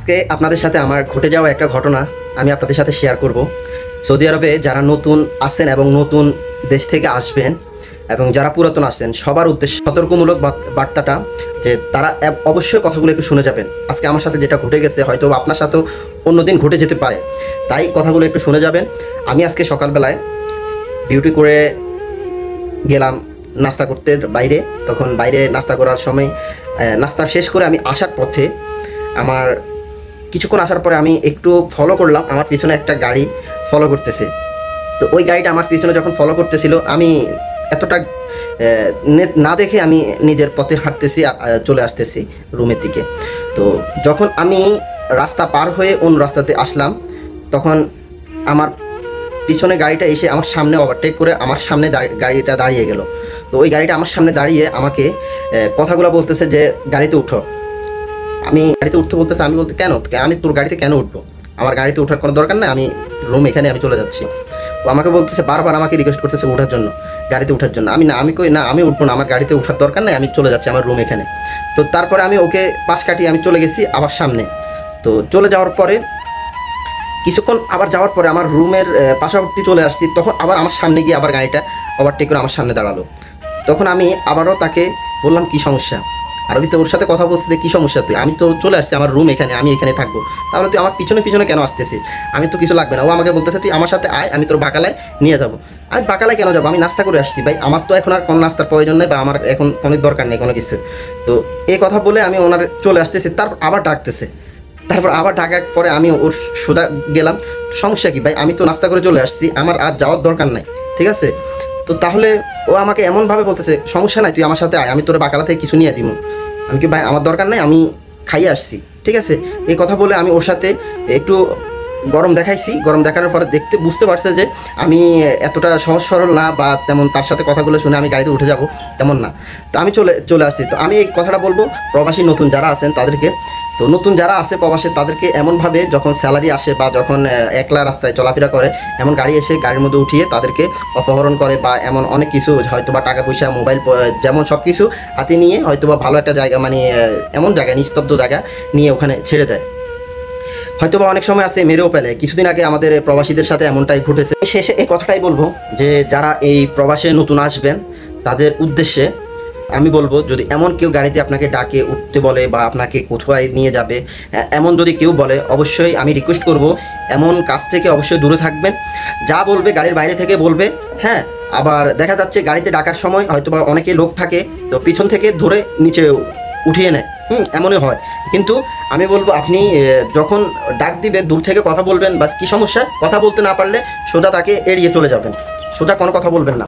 আজকে আপনাদের সাথে আমার ঘটে যাওয়া একটা ঘটনা আমি আপনাদের সাথে শেয়ার করব। সৌদি আরবে যারা নতুন আসেন এবং নতুন দেশ থেকে আসবেন এবং যারা পুরাতন আসেন সবার উদ্দেশ্যে সতর্কমূলক বার্তাটা যে তারা অবশ্যই কথাগুলো একটু শুনে যাবেন। আজকে আমার সাথে যেটা ঘটে গেছে হয়তো আপনার সাথেও অন্যদিন ঘটে যেতে পারে, তাই কথাগুলো একটু শুনে যাবেন। আমি আজকে সকালবেলায় ডিউটি করে গেলাম নাস্তা করতে বাইরে। তখন বাইরে নাস্তা করার সময় নাস্তা শেষ করে আমি আসার পথে আমার কিছুক্ষণ আসার পরে আমি একটু ফলো করলাম, আমার পিছনে একটা গাড়ি ফলো করতেছে। তো ওই গাড়িটা আমার পিছনে যখন ফলো করতেছিল আমি এতটা না দেখে আমি নিজের পথে হাঁটতেছি আর চলে আসতেছি রুমের দিকে। তো যখন আমি রাস্তা পার হয়ে অন্য রাস্তাতে আসলাম তখন আমার পিছনে গাড়িটা এসে আমার সামনে ওভারটেক করে আমার সামনে গাড়িটা দাঁড়িয়ে গেল। তো ওই গাড়িটা আমার সামনে দাঁড়িয়ে আমাকে কথাগুলো বলতেছে যে গাড়িতে উঠো। আমি গাড়িতে উঠতে বলতেছে, আমি বলতে কেন, আমি তোর গাড়িতে কেন উঠবো, আমার গাড়িতে ওঠার কোনো দরকার নেই, আমি রুম এখানে আমি চলে যাচ্ছি। ও আমাকে বলতেছে, বারবার আমাকে রিকোয়েস্ট করতেছে ওঠার জন্য, গাড়িতে ওঠার জন্য। আমি কই না, আমি উঠবো না, আমার গাড়িতে ওঠার দরকার নেই, আমি চলে যাচ্ছি আমার রুম এখানে। তো তারপরে আমি ওকে পাশ কাটিয়ে আমি চলে গেছি আবার সামনে। তো চলে যাওয়ার পরে কিছুক্ষণ আবার যাওয়ার পরে আমার রুমের পাশাপাশি চলে আসছি, তখন আবার আমার সামনে গিয়ে আবার গাড়িটা ওভারটেক করে আমার সামনে দাঁড়ালো। তখন আমি আবারও তাকে বললাম কি সমস্যা, আরবিতে ওর সাথে কথা বলতে, কী সমস্যা তুই, আমি তো চলে আসছি আমার রুম এখানে, আমি এখানে থাকবো, তাহলে তুই আমার পিছনে পিছনে কেন আসতেছিস, আমি তো কিছু লাগবে না। ও আমাকে বলতেছে তুই আমার সাথে আয়, আমি তোর বাকালায় নিয়ে যাবো। আমি বাকালায় কেন যাবো, আমি নাস্তা করে আসছি ভাই, আমার তো এখন আর কোনো নাস্তার প্রয়োজন নেই বা আমার এখন অনেক দরকার নেই কোনো কিছু। তো এই কথা বলে আমি ওনার চলে আসতেছি, তারপর আবার ডাকতেছে, তারপর আবার ডাকার পরে আমি ওর সোজা গেলাম, সমস্যা কি ভাই, আমি তো নাস্তা করে চলে আসছি, আমার আর যাওয়ার দরকার নাই, ঠিক আছে। তো তাহলে ও আমাকে এমনভাবে বলতেছে সমস্যা নাই তুই আমার সাথে আয়, আমি তোর বাকালা থেকে কিছু নিয়ে দিব। আমি কি ভাই আমার দরকার নেই, আমি খাইয়ে আসছি, ঠিক আছে। এই কথা বলে আমি ওর সাথে একটু গরম দেখাইছি। গরম দেখানোর পরে বুঝতে পারছে যে আমি এতটা সহজ সরল না বা তেমন তার সাথে কথাগুলো শুনে আমি গাড়িতে উঠে যাব তেমন না। তো আমি চলে আসছি। তো আমি এই কথাটা বলবো প্রবাসী নতুন যারা আছেন তাদেরকে। তো নতুন যারা আছে প্রবাসে তাদেরকে এমনভাবে যখন স্যালারি আসে বা যখন একলা রাস্তায় চলাফেরা করে এমন গাড়ি এসে গাড়ির মধ্যে উঠিয়ে তাদেরকে অপহরণ করে বা এমন অনেক কিছু হয়তো বা টাকা পয়সা মোবাইল যেমন সব কিছু হাতে নিয়ে হয়তো বা ভালো একটা জায়গা মানে এমন জায়গায় নিস্তব্ধ জায়গা নিয়ে ওখানে ছেড়ে দেয়। হয়তো বা অনেক সময় আছে মেরেও ফেলে। কিছুদিন আগে আমাদের প্রবাসীদের সাথে এমনটাই ঘটেছে। শেষে এই কথাটাই বলবো যে যারা এই প্রবাসে নতুন আসবেন তাদের উদ্দেশ্যে আমি বলবো, যদি এমন কেউ গাড়িতে আপনাকে ডাকে উঠতে বলে বা আপনাকে কোথায় নিয়ে যাবে এমন যদি কেউ বলে, অবশ্যই আমি রিকোয়েস্ট করব এমন কাজ থেকে অবশ্যই দূরে থাকবেন। যা বলবে গাড়ির বাইরে থেকে বলবে, হ্যাঁ। আবার দেখা যাচ্ছে গাড়িতে ডাকার সময় হয়তো বা অনেকে লোক থাকে, তো পিছন থেকে ধরে নিচে উঠিয়ে নেয়, এমনই হয়। কিন্তু আমি বলবো আপনি যখন ডাক দিবে দূর থেকে কথা বলবেন, বাস কি সমস্যা, কথা বলতে না পারলে সোজা তাকে এড়িয়ে চলে যাবেন, সোজা কোনো কথা বলবেন না।